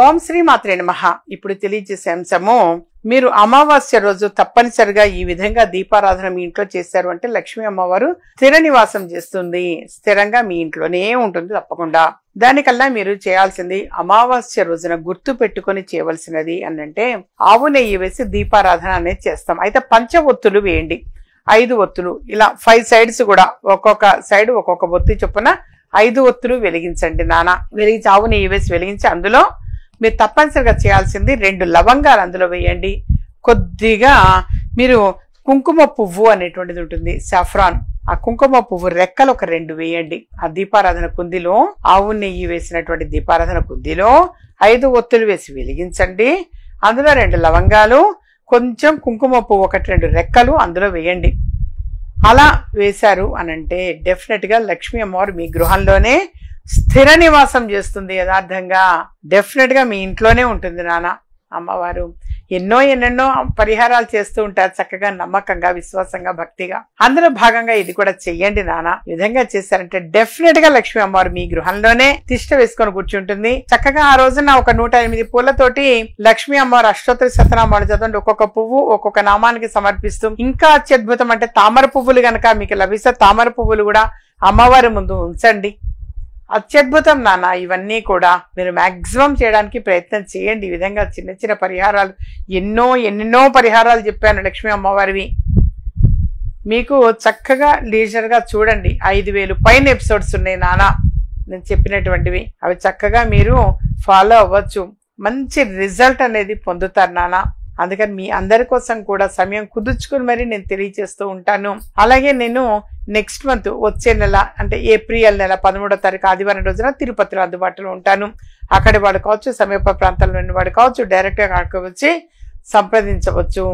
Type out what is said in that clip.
ఓం శ్రీ మాత్రే నమః. ఇప్పుడు తెలియజేసే అంశము, మీరు అమావాస్య రోజు తప్పనిసరిగా ఈ విధంగా దీపారాధన మీ ఇంట్లో చేశారు అంటే లక్ష్మీ అమ్మవారు స్థిర నివాసం చేస్తుంది. స్థిరంగా మీ ఇంట్లోనే ఉంటుంది తప్పకుండా. దానికల్లా మీరు చేయాల్సింది, అమావాస్య రోజున గుర్తు పెట్టుకొని చేయవలసినది అంటే ఆవు నెయ్యి వేసి దీపారాధన అనేది చేస్తాం. అయితే పంచ ఒత్తులు వేయండి, 5 ఒత్తులు, ఇలా 5 సైడ్స్ కూడా ఒక్కొక్క సైడ్ ఒక్కొక్క ఒత్తి చొప్పున 5 ఒత్తులు వెలిగించండి. వెలిగించి ఆవు నెయ్యి వేసి వెలిగించి అందులో మీరు తప్పనిసరిగా చేయాల్సింది 2 లవంగాలు అందులో వేయండి. కొద్దిగా మీరు కుంకుమ పువ్వు అనేటువంటిది ఉంటుంది, సాఫ్రాన్, ఆ కుంకుమ పువ్వు రెక్కలు ఒక 2 వేయండి. ఆ దీపారాధన కుందిలో, ఆవు నెయ్యి వేసినటువంటి దీపారాధన కుందిలో 5 ఒత్తులు వేసి వెలిగించండి. అందులో 2 లవంగాలు, కొంచెం కుంకుమ పువ్వు 1-2 రెక్కలు అందులో వేయండి. అలా వేశారు అనంటే డెఫినెట్ గా లక్ష్మీ అమ్మవారు మీ గృహంలోనే స్థిర నివాసం చేస్తుంది. యథార్థంగా డెఫినెట్ గా మీ ఇంట్లోనే ఉంటుంది అమ్మవారు. ఎన్నెన్నో పరిహారాలు చేస్తూ ఉంటారు, చక్కగా నమ్మకంగా, విశ్వాసంగా, భక్తిగా. అందులో భాగంగా ఇది కూడా చెయ్యండి ఈ విధంగా చేశారంటే డెఫినెట్ గా లక్ష్మీ అమ్మవారు మీ గృహంలోనే తిష్ట వేసుకొని కూర్చుంటుంది. చక్కగా ఆ రోజున ఒక 108 పూలతోటి లక్ష్మీ అమ్మవారు అష్టోత్తర శతనామాలు చదవండి. ఒక్కొక్క పువ్వు ఒక్కొక్క నామానికి సమర్పిస్తూ, ఇంకా అత్యద్భుతం అంటే తామర పువ్వులు గనక మీకు లభిస్తే తామర పువ్వులు కూడా అమ్మవారి ముందు ఉంచండి. అత్యద్భుతం ఇవన్నీ కూడా మీరు మాక్సిమం చేయడానికి ప్రయత్నం చేయండి. ఈ విధంగా చిన్న చిన్న పరిహారాలు, ఎన్నెన్నో పరిహారాలు చెప్పాను లక్ష్మీ అమ్మవారివి. మీకు చక్కగా లీజర్ గా చూడండి, 5000 పైన ఎపిసోడ్స్ ఉన్నాయి నేను చెప్పినటువంటివి. అవి చక్కగా మీరు ఫాలో అవ్వచ్చు, మంచి రిజల్ట్ అనేది పొందుతారు అందుకని మీ అందరి కోసం కూడా సమయం కుదుర్చుకుని మరి నేను తెలియజేస్తూ ఉంటాను. అలాగే నేను నెక్స్ట్ మంత్ వచ్చే నెల అంటే ఏప్రిల్ నెల 13వ తారీఖు ఆదివారం రోజున తిరుపతిలో అందుబాటులో ఉంటాను. అక్కడి వాడు కావచ్చు, సమీప ప్రాంతాల్లో వాడు కావచ్చు, డైరెక్ట్ గా అక్కడికి వచ్చి సంప్రదించవచ్చు.